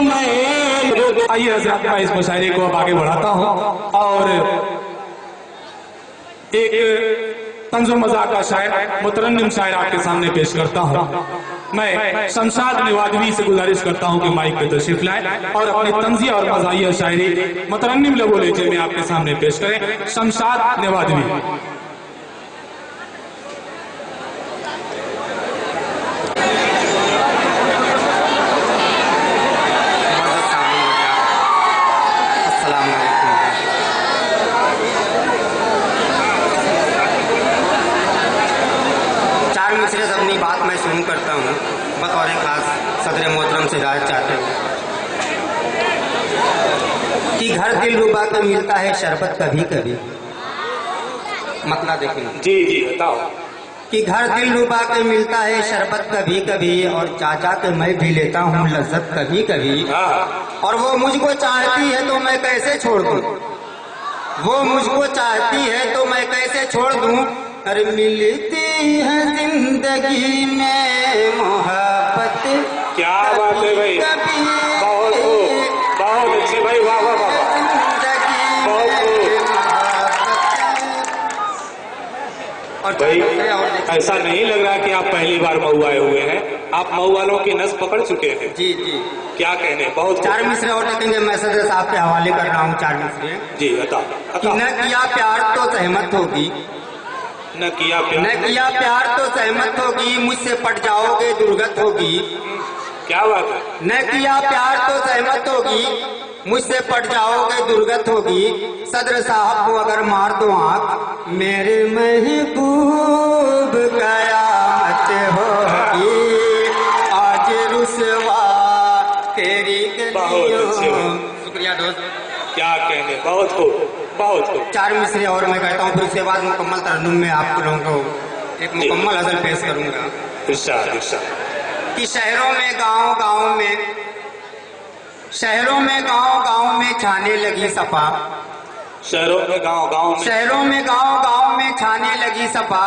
मैं। आइए हज़रात, मैं इस मुशायरे को अब आगे बढ़ाता हूँ और एक तंज़ो मज़ाक का शायर, मुतरन्निम शायर आपके सामने पेश करता हूँ। मैं शमशाद नवादवी से गुजारिश करता हूँ कि माइक पे तशरीफ लाएं और अपनी तंज़िया और मज़ाहिया शायरी मुतरन्निम लबो लहजे में आपके सामने पेश करें। शमशाद नवादवी। अपनी बात मैं शुरू करता हूँ बतौर खास सदर मोहतरम से हिदायत चाहते हूँ कि घर दिल रुबा का मिलता है शरबत कभी कभी। मतलब देखेंगे जी जी बताओ कि घर दिल रुबा के मिलता है शरबत कभी कभी और चाचा के मैं भी लेता हूँ लज्जत कभी कभी। और वो मुझको चाहती है तो मैं कैसे छोड़ दूँ, वो मुझको चाहती है तो मैं कैसे छोड़ दूँ। अरे मिलती है जिंदगी में मोहब्बत। क्या बात है भाई, बहुत बहुत अच्छे भाई, वाह वाह वाह। और भाई ऐसा नहीं लग रहा कि आप पहली बार मऊ आए हुए हैं, आप मऊ वालों की नस पकड़ चुके हैं। जी जी क्या कहने, बहुत चार मिसरे और देखेंगे। मैं सदर साहब के हवाले कर रहा हूँ चार मिसरे। जी बताओ। न किया प्यार तो सहमत होगी, न किया प्यार तो सहमत होगी, मुझसे पट जाओगे दुर्गत होगी। क्या बात है। न किया प्यार तो सहमत होगी, मुझसे पट जाओगे दुर्गत होगी। सदर साहब को अगर मार दो आंख मेरे महबूब कयामत होगी। आज रुसवा तेरी गलियों। शुक्रिया दोस्त। क्या कहने, बहुत खूब बहुत खूब। चार मिसरे और मैं कहता हूँ, फिर उसके बाद मुकम्मल तरन्नुम में आप लोगों को एक मुकम्मल गज़ल पेश करूंगा। इरशाद इरशाद। कि शहरों में गांव गांव में छाने लगी सपा। शहरों में गांव में छाने लगी सपा।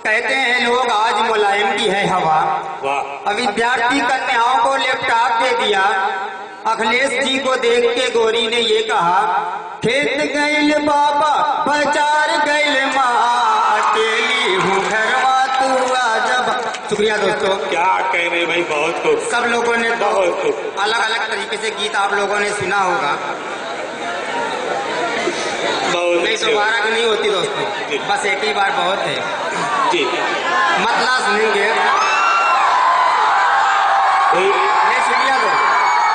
कहते हैं लोग आज मुलायम की है हवा। वाह। विद्यार्थी कन्याओं को लैपटॉप दे दिया। अखिलेश जी को देख के गोरी ने ये कहा, खेत गैल बाबा बाजार गैल माँ, अकेली हूँ घरवा तू आ जब। शुक्रिया दोस्तों। क्या कहने भाई, बहुत खूब। सब लोगों ने बहुत खूब अलग अलग तरीके से गीत आप लोगों ने सुना होगा। नहीं दोबारा की नहीं होती दोस्तों, बस एक ही बार बहुत है जी। मतला सुनेंगे नहीं। शुक्रिया दोस्तों।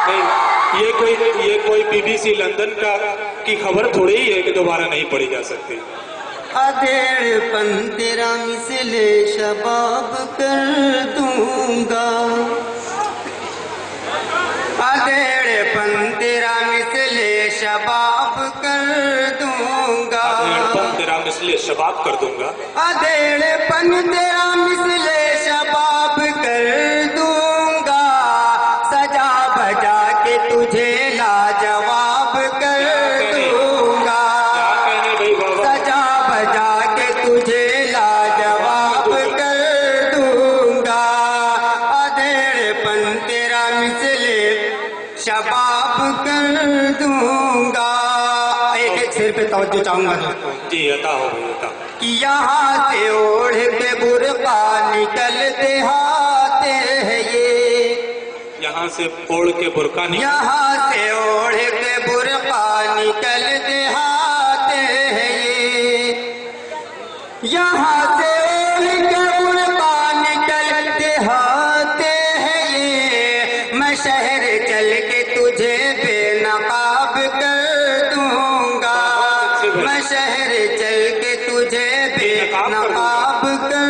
नहीं, ये कोई बीबीसी लंदन की खबर थोड़ी ही है कि दोबारा नहीं पढ़ी जा सकती। अधेड़ पन तेरा मिसले शबाब कर दूंगा। अधेड़ पन तेरा मिसले शबाब कर दूंगा। अधेड़पन तेरा मिसले शबाब कर दूंगा। अधेड़पन तेरा मिसले शबाब कर दूंगा। सजा बजा के तुझे लाजवाब कर दूंगा। सजा बजा के तुझे लाजवाब कर दूंगा। अधेड़पन तेरा मिसले शबाब कर दूंगा। एक सिर पे तवज्जो चाहूंगा दोस्तों। जी अता हो अता। कि यहाँ से ओढ़ के बुर्का निकलते हाथे हैं ये। यहाँ से ओढ़ के बुर्का यहाँ से ओढ़ के बुर्का निकलते हाथे हैं ये। यहाँ से ओढ़ के बुर्का निकलते हाथे हैं ये। मैं शहर चल के तुझे बेनकाब कर दूंगा। मैं शहर चल के तुझे बेनकाब कर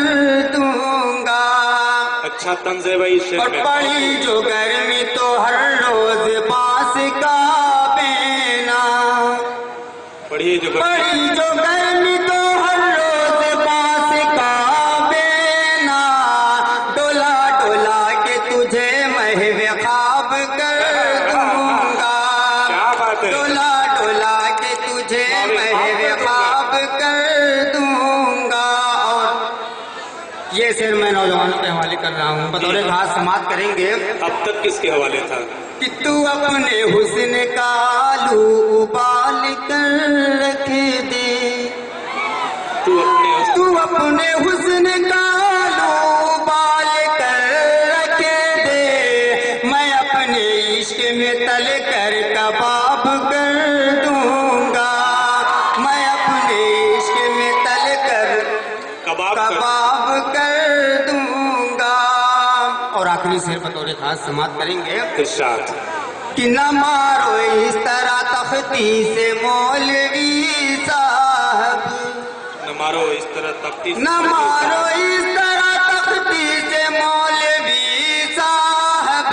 दूंगा। अच्छा तंज है भाई। और पड़ी जो गर्मी तो हर रोज बांस का बेना। पड़ी जो गर्मी तो हर रोज बांस का बेना। डोला डोला के तुझे महवे ख्वाब कर दूंगा। क्या बात है। डोला डोला के तुझे महवे ख्वाब कर दूंगा। और ये शेर मैं नौजवानों के हवाले कर रहा हूँ, बतौर खास समाप्त करेंगे। अब तक किसके हवाले था? कि तू अपने हुस्न का आलू उबाल कर रख दे, तू अपने हुस्न का आलू उबाल कर रख दे, मैं अपने इश्क में तल कर कबाब कर दूंगा, मैं अपने इश्क में तल कर कबाब कर दूंगा। और आखिरी शेर बतौर खास समाप्त करेंगे। इरशाद। कि न मारो इस तरह तख्ती से मौलवी साहब, न मारो इस तरह तख्ती से, न मारो इस तरह तख्ती से मौलवी साहब,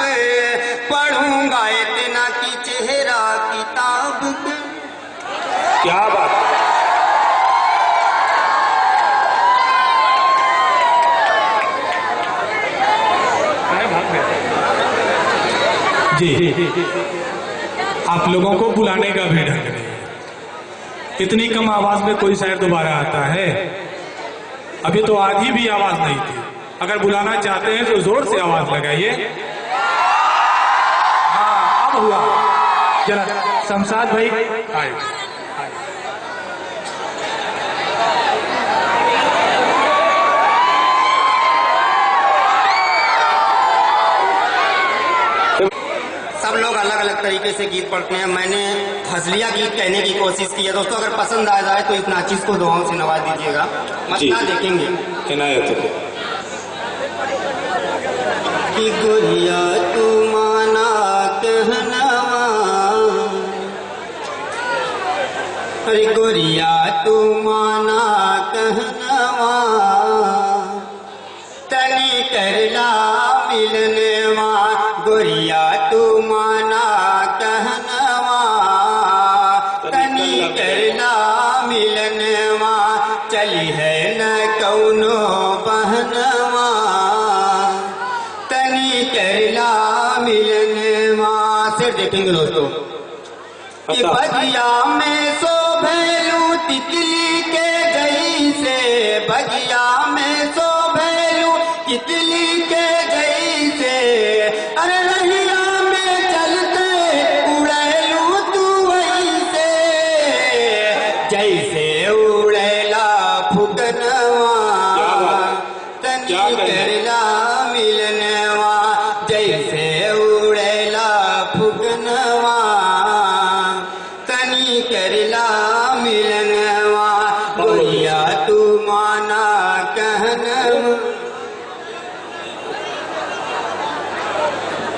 पढ़ूंगा इतना कि चेहरा किताब। क्या बात है। जी, आप लोगों को बुलाने का भी ढंग नहीं, इतनी कम आवाज में कोई शायर दोबारा आता है? अभी तो आधी भी आवाज नहीं थी। अगर बुलाना चाहते हैं तो जोर से आवाज लगाइए। हाँ, अब हुआ। जरा शमशाद भाई आए। सब लोग अलग अलग तरीके से गीत पढ़ते हैं, मैंने हजलिया गीत कहने की कोशिश की है। दोस्तों, अगर पसंद आ जाए तो इस नाचिस को दुआओं से नवाज दीजिएगा, मसला देखेंगे। कि गुरिया तू माना कहनवा, अरे गुरिया तू माना कहनवा, तनी करला मिलनवा, गुरिया तू माना कहनवा, तनी करला मिलनवा, चली है न कौनो बहनवा, तनी करला मिलनवा। सिर देखेंगे दोस्तों। कि बगिया में सो